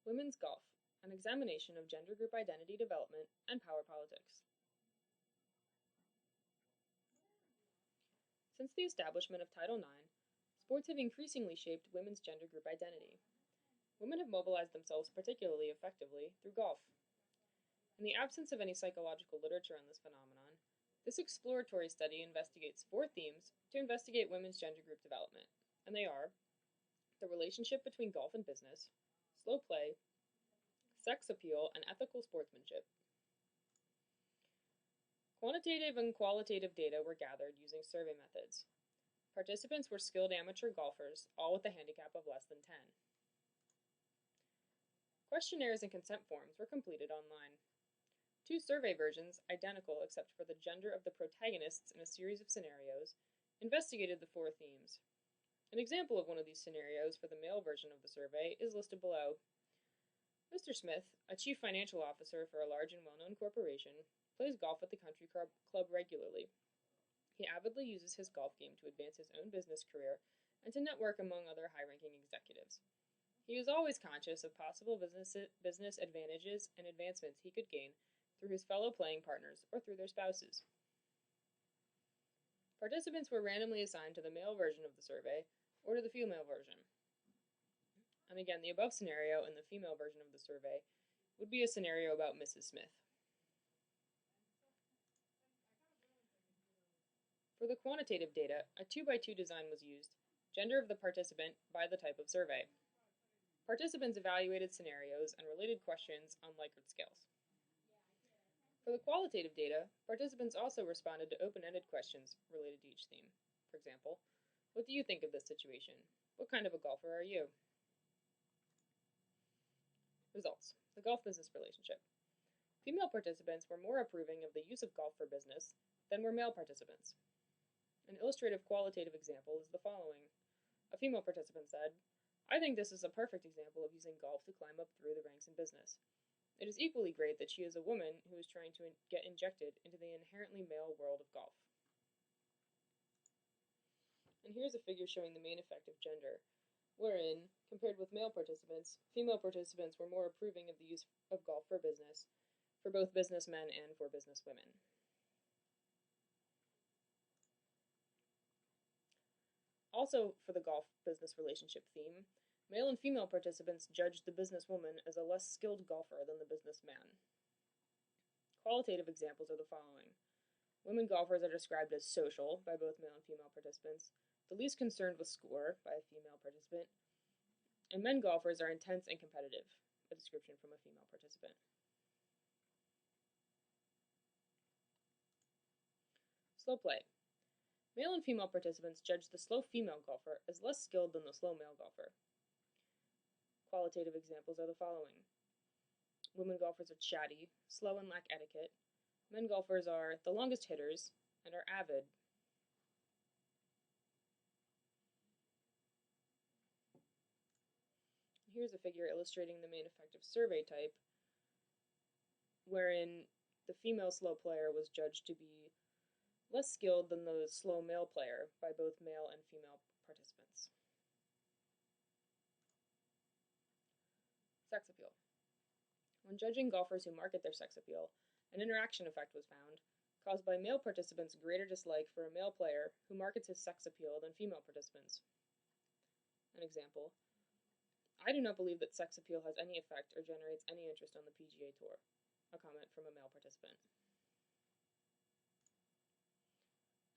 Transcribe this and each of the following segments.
Women's Golf, an examination of gender group identity development and power politics. Since the establishment of Title IX, sports have increasingly shaped women's gender group identity. Women have mobilized themselves particularly effectively through golf. In the absence of any psychological literature on this phenomenon, this exploratory study investigates 4 themes to investigate women's gender group development, and they are the relationship between golf and business, slow play, sex appeal, and ethical sportsmanship. Quantitative and qualitative data were gathered using survey methods. Participants were skilled amateur golfers, all with a handicap of less than 10. Questionnaires and consent forms were completed online. 2 survey versions, identical except for the gender of the protagonists in a series of scenarios, investigated the 4 themes. An example of one of these scenarios for the male version of the survey is listed below. Mr. Smith, a chief financial officer for a large and well-known corporation, plays golf at the country club regularly. He avidly uses his golf game to advance his own business career and to network among other high-ranking executives. He is always conscious of possible business advantages and advancements he could gain through his fellow playing partners or through their spouses. Participants were randomly assigned to the male version of the survey or to the female version. And again, the above scenario in the female version of the survey would be a scenario about Mrs. Smith. For the quantitative data, a 2x2 design was used, gender of the participant by the type of survey. Participants evaluated scenarios and related questions on Likert scales. For the qualitative data, participants also responded to open-ended questions related to each theme. For example, what do you think of this situation? What kind of a golfer are you? Results. The golf-business relationship. Female participants were more approving of the use of golf for business than were male participants. An illustrative qualitative example is the following. A female participant said, "I think this is a perfect example of using golf to climb up through the ranks in business. It is equally great that she is a woman who is trying to get injected into the inherently male world of golf." And here's a figure showing the main effect of gender, wherein, compared with male participants, female participants were more approving of the use of golf for business, for both businessmen and for businesswomen. Also, for the golf-business relationship theme, male and female participants judged the businesswoman as a less skilled golfer than the businessman. Qualitative examples are the following. Women golfers are described as social by both male and female participants, the least concerned with score by a female participant, and men golfers are intense and competitive, a description from a female participant. Slow play. Male and female participants judged the slow female golfer as less skilled than the slow male golfer. Qualitative examples are the following. Women golfers are chatty, slow, and lack etiquette. Men golfers are the longest hitters and are avid. Here's a figure illustrating the main effective survey type, wherein the female slow player was judged to be less skilled than the slow male player by both male and female participants. Sex appeal. When judging golfers who market their sex appeal, an interaction effect was found, caused by male participants' greater dislike for a male player who markets his sex appeal than female participants. An example. I do not believe that sex appeal has any effect or generates any interest on the PGA Tour. A comment from a male participant.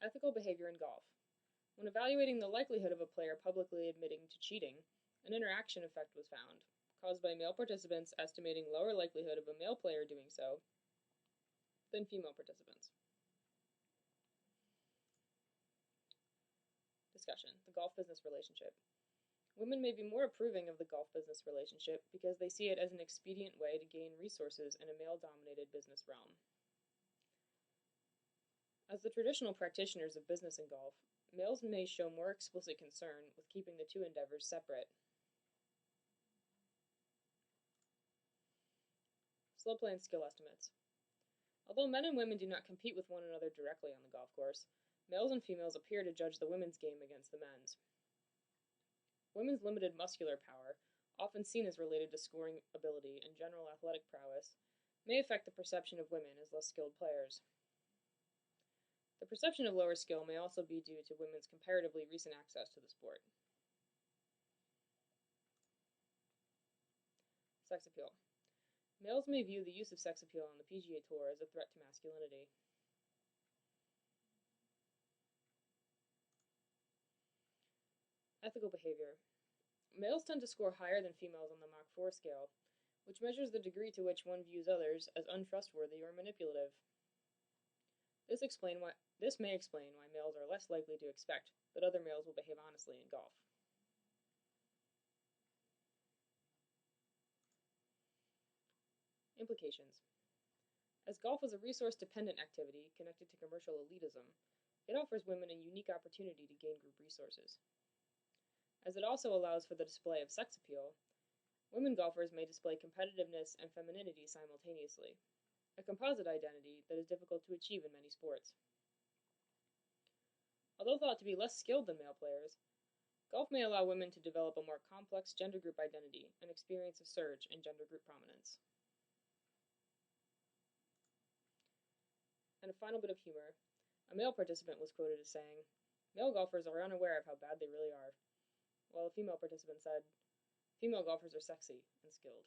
Ethical behavior in golf. When evaluating the likelihood of a player publicly admitting to cheating, an interaction effect was found, caused by male participants estimating lower likelihood of a male player doing so than female participants. Discussion. The golf business relationship. Women may be more approving of the golf business relationship because they see it as an expedient way to gain resources in a male-dominated business realm. As the traditional practitioners of business and golf, males may show more explicit concern with keeping the 2 endeavors separate. Slow play and skill estimates. Although men and women do not compete with one another directly on the golf course, males and females appear to judge the women's game against the men's. Women's limited muscular power often seen as related to scoring ability and general athletic prowess, may affect the perception of women as less skilled players. The perception of lower skill may also be due to women's comparatively recent access to the sport. Sex appeal. Males may view the use of sex appeal on the PGA Tour as a threat to masculinity. Ethical behavior. Males tend to score higher than females on the Mach 4 scale, which measures the degree to which one views others as untrustworthy or manipulative. This may explain why males are less likely to expect that other males will behave honestly in golf. Implications. As golf is a resource-dependent activity connected to commercial elitism, it offers women a unique opportunity to gain group resources. As it also allows for the display of sex appeal, women golfers may display competitiveness and femininity simultaneously, a composite identity that is difficult to achieve in many sports. Although thought to be less skilled than male players, golf may allow women to develop a more complex gender group identity and experience a surge in gender group prominence. And a final bit of humor. A male participant was quoted as saying, "Male golfers are unaware of how bad they really are," while a female participant said, "Female golfers are sexy and skilled."